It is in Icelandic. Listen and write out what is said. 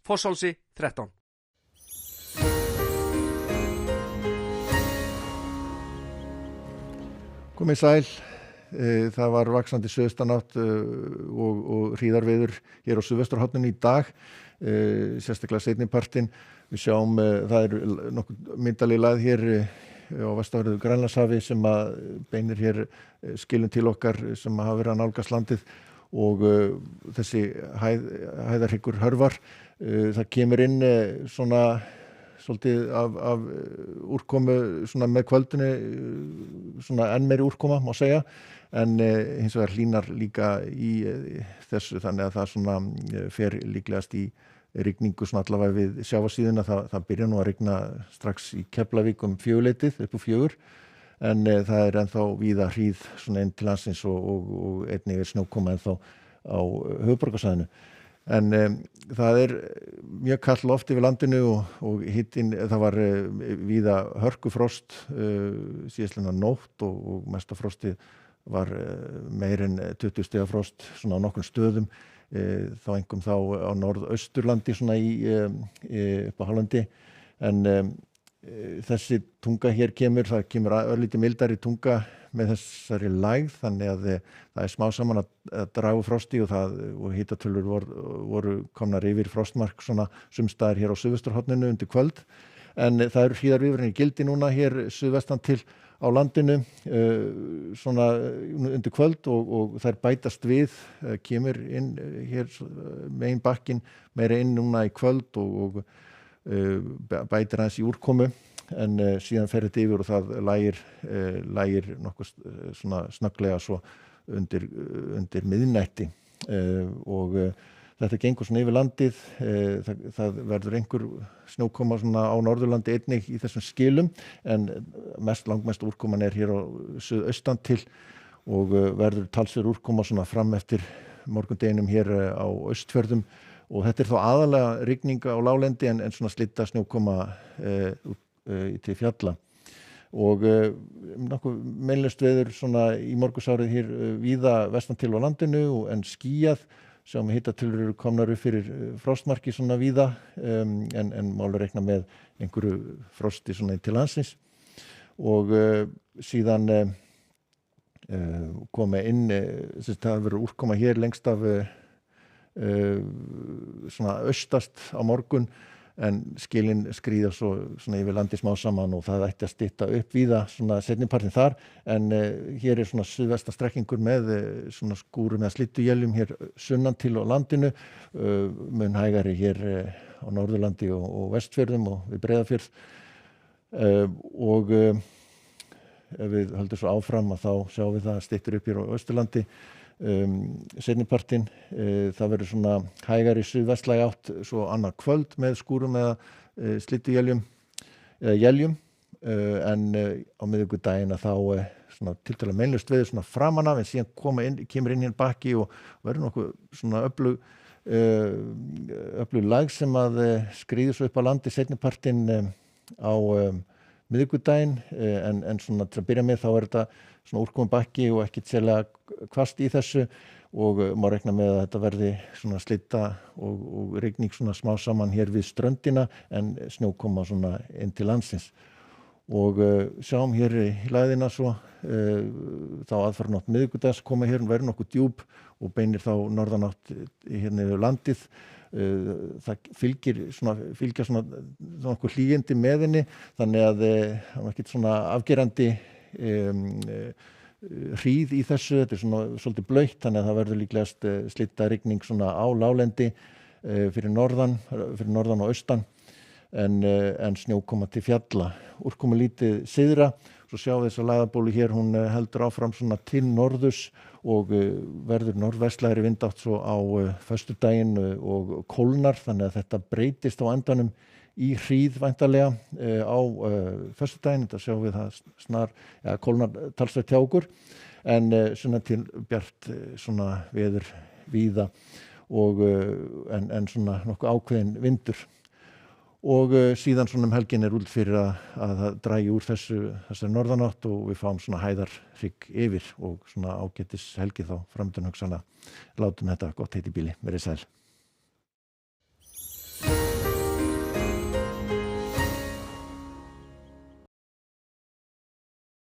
Fossálsi 13. Komið sæl, það var vaxandi suðaustanátt og hríðarveður hér á suðvesturhorninu í dag, sérstaklega seinnipartinn. Við sjáum það nokkuð myndarleg lægð hér á vestanverðu Grænlandshafi sem að beinir hér skilum til okkar sem hafa verið að nálgast landið og þessi hæðarhryggur hörfar. Það kemur inn svona svolítið af úrkomu svona með kvöldinu, svona enn meiri úrkoma má segja, en hins vegar hlýnar líka í þessu þannig að það svona fer líklegast í rigningu svona allavega við sjávarsíðuna. Það byrja nú að rigna strax í Keflavík 4-leytið upp úr 4, en það ennþá víða hríð svona inn til landsins og einnig snjókoma ennþá á höfuðborgarsvæðinu. En það mjög kalt loft yfir landinu og hitinn, það var víða hörkufrost síðastliðna nótt og mesta frostið var meir en 20 stiga frost svona á nokkrum stöðum, þá einkum þá á norðausturlandi svona upp á Hálandi, en þessi tunga hér það kemur örlítið mildari tunga með þessari lægð, þannig að það smá saman að draga úr frosti og hitatölur voru komnar yfir frostmark svona sumstaðar hér á suðvesturhorninu undir kvöld, en það eru hríðarviðvaranir í gildi núna hér suðvestan til á landinu svona undir kvöld og þær bætast við, kemur inn hér megin bakkinn meira inn núna í kvöld og bætir aðeins í úrkomu, en síðan fer þetta yfir og það lægir nokkuð svona snögglega svo undir miðnætti og þetta gengur svona yfir landið. Það verður einhver snjókoma svona á Norðurlandi einnig í þessum skilum, en langmest úrkoman hér á suðaustan til og verður talsverð úrkoma svona fram eftir morgundeginum hér á Austfjörðum. Og þetta þá aðalega rigning á láglendi en svona slitta snjókoma til fjalla. Og nokkuð meinlaust veður svona í morgunsárið hér víða vestan til á landinu en skýjað. Sjáum hitatölur eru komnar upp fyrir frostmarki svona víða, en máli reikna með einhverju frosti svona til landsins. Og síðan koma inn, það verður úrkoma hér lengst af svona austast á morgun, en skilin skríða svo svona yfir landi smá saman og það ætti að stytta upp víða svona seinnipartinn þar, en hér svona suðvestan strekkingur með svona skúrum eða slydduéljum hér sunnan til á landinu, mun hægari hér á Norðurlandi og Vestfjörðum og við Breiðafjörð, og ef við höldum svo áfram að þá sjáum við það styttur upp hér á Austurlandi seinnipartinn. Það verður svona hægari suðvestlæg átt svo annað kvöld með skúrum eða slydduéljum eða éljum, en á miðvikudaginn þá svona tiltölulega meinlaust veður svona framan af, en síðan kemur inn hér bakki og verður nokkuð svona öflug lægð sem að skríður svo upp á landi seinnipartinn á miðvikudaginn, en svona til að byrja með þá þetta svona úrkomin bakki og ekkert sérlega hvasst í þessu og má reikna með að þetta verði svona slitta og rigning svona smá saman hér við ströndina, en snjókoma svona inn til landsins. Og sjáum hér í lægðina svo þá aðfaranótt miðvikudags koma hér verður nokkuð djúp og beinir þá norðanátt hérna yfir landið. Það fylgja svona nokkuð hlýindi með henni, þannig að það var ekkert svona afgerandi hríð í þessu. Þetta svona svolítið blautt, þannig að það verður líklegast slitta rigning svona á láglendi fyrir norðan og austan, en snjókoma til fjalla. Úrkomu lítið syðra, svo sjáum við þessa lægðarbólu hér, hún heldur áfram svona til norðurs og verður norðvestlægri vindátt svo á föstudaginn og kólnar, þannig að þetta breytist á endanum í hríð væntanlega á föstudaginn. Þetta sjáum við það kólnar talsvert hjá okkur, en svona til bjart svona veður víða og en svona nokkuð ákveðin vindur. Og síðan svona helgin útlit fyrir að það dragi úr þessari norðanátt og við fáum svona hæðarhrygg yfir og svona ágætis helgi þá framöndan hugsanlega. Látum þetta gott heita í bíli. Verið sæl.